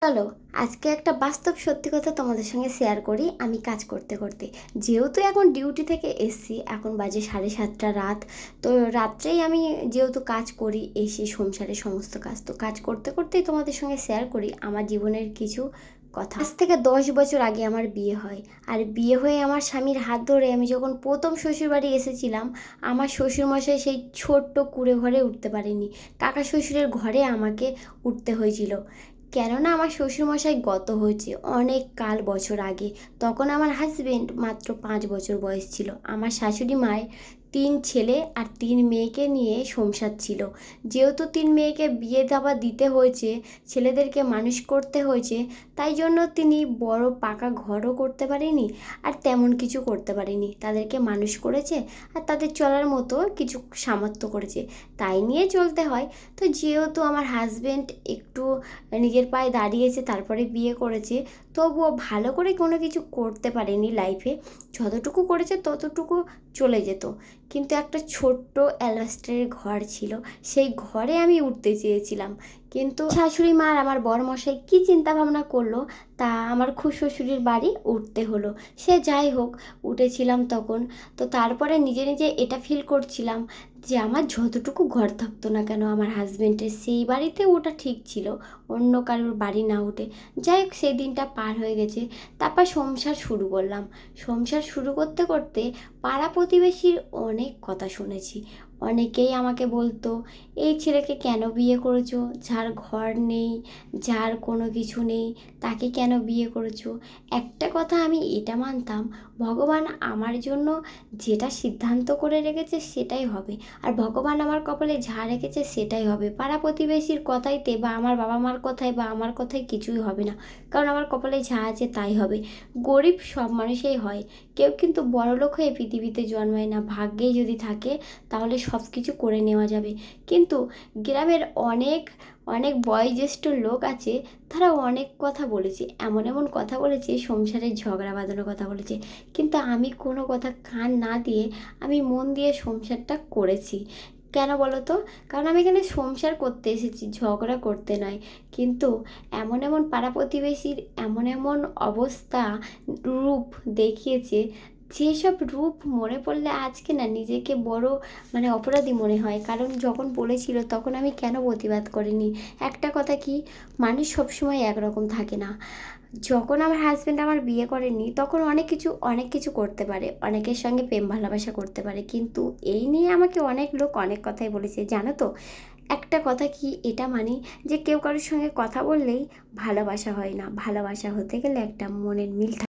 চলো, আজকে একটা বাস্তব সত্যি কথা তোমাদের সঙ্গে শেয়ার করি। আমি কাজ করতে করতে যেহেতু এখন ডিউটি থেকে এসছি, এখন বাজে 7:30 রাত। তো রাত্রেই আমি যেহেতু কাজ করি, এসে সংসারের সমস্ত কাজ তো কাজ করতে করতেই তোমাদের সঙ্গে শেয়ার করি আমার জীবনের কিছু কথা। আজ থেকে 10 বছর আগে আমার বিয়ে হয়। আর বিয়ে হয়ে আমার স্বামীর হাত ধরে আমি যখন প্রথম শ্বশুরবাড়ি এসেছিলাম, আমার শ্বশুরমশাই সেই ছোট্ট কুঁড়ে ঘরে উঠতে পারেনি, কাকা শ্বশুরের ঘরে আমাকে উঠতে হয়েছিল। কেননা আমার শ্বশুরমশাই গত হয়েছে অনেক বছর আগে। তখন আমার হাজবেন্ড মাত্র 5 বছর বয়স ছিল। আমার শাশুড়ি মায়ের 3 ছেলে আর 3 মেয়েকে নিয়ে সংসার ছিল। যেহেতু 3 মেয়েকে বিয়ে দেওয়া দিতে হয়েছে, ছেলেদেরকে মানুষ করতে হয়েছে, তাই জন্য তিনি বড় পাকা ঘরও করতে পারেনি, আর তেমন কিছু করতে পারেনি। তাদেরকে মানুষ করেছে আর তাদের চলার মতো কিছু সামর্থ্য করেছে, তাই নিয়ে চলতে হয়। তো যেহেতু আমার হাজবেন্ড একটু নিজের পায়ে দাঁড়িয়েছে, তারপরে বিয়ে করেছে, তবুও ভালো করে কোনো কিছু করতে পারেনি লাইফে। যতটুকু করেছে ততটুকু চলে যেত। কিন্তু একটা ছোট্ট অ্যালবাস্টারের ঘর ছিল, সেই ঘরে আমি উঠতে চেয়েছিলাম। কিন্তু শাশুড়ি মা আর আমার বরমশাই কী চিন্তা ভাবনা করলো, তা আমার শ্বশুরের বাড়ি উঠতে হলো। সে যাই হোক, উঠেছিলাম তখন। তো তারপরে নিজে নিজে এটা ফিল করছিলাম যে আমার যতটুকু ঘর থাকতো না কেন, আমার হাজবেন্ডের সেই বাড়িতে ওটা ঠিক ছিল, অন্য কারোর বাড়ি না উঠে। যাই হোক, সেই দিনটা পার হয়ে গেছে। তারপর সংসার শুরু করলাম। সংসার শুরু করতে করতে পাড়া প্রতিবেশীর অনেক কথা শুনেছি। অনেকেই আমাকে বলতো, এই ছেলেকে কেন বিয়ে করেছো, যার ঘর নেই, যার কোনো কিছু নেই, তাকে কেন বিয়ে করেছো। একটা কথা আমি এটা মানতাম, ভগবান আমার জন্য যেটা সিদ্ধান্ত করে রেখেছে সেটাই হবে, আর ভগবান আমার কপালে যা রেখেছে সেটাই হবে। পাড়া প্রতিবেশীর কথাইতে বা আমার বাবা মার কথায় বা আমার কথায় কিছুই হবে না, কারণ আমার কপালে যা আছে তাই হবে। গরিব সব মানুষই হয়, কেউ কিন্তু বড়লোক হয়ে পৃথিবীতে জন্মায় না। ভাগ্যেই যদি থাকে তাহলে সব কিছু করে নেওয়া যাবে। কিন্তু গ্রামের অনেক অনেক বয়োজ্যেষ্ঠ লোক আছে, তারা অনেক কথা বলেছে, এমন এমন কথা বলেছে, সংসারের ঝগড়া বাঁধানোর কথা বলেছে। কিন্তু আমি কোনো কথা কান না দিয়ে আমি মন দিয়ে সংসারটা করেছি। কেন বলো তো? কারণ আমি এখানে সংসার করতে এসেছি, ঝগড়া করতে নয়। কিন্তু এমন এমন পাড়া প্রতিবেশীর এমন এমন অবস্থা, রূপ দেখিয়েছে, যেসব রূপ মনে পড়লে আজকে না নিজেকে বড় অপরাধী মনে হয়। কারণ যখন বলেছিল তখন আমি কেন প্রতিবাদ করিনি। একটা কথা কি, মানুষ সবসময় একরকম থাকে না। যখন আমার হাজব্যান্ড আমার বিয়ে করেনি তখন অনেক কিছু করতে পারে, অনেকের সঙ্গে প্রেম ভালোবাসা করতে পারে, কিন্তু এই নিয়ে আমাকে অনেক লোক অনেক কথাই বলেছে, জানো তো। একটা কথা কি, এটা মানি যে কেউ কারোর সঙ্গে কথা বললেই ভালোবাসা হয় না। ভালোবাসা হতে গেলে একটা মনের মিল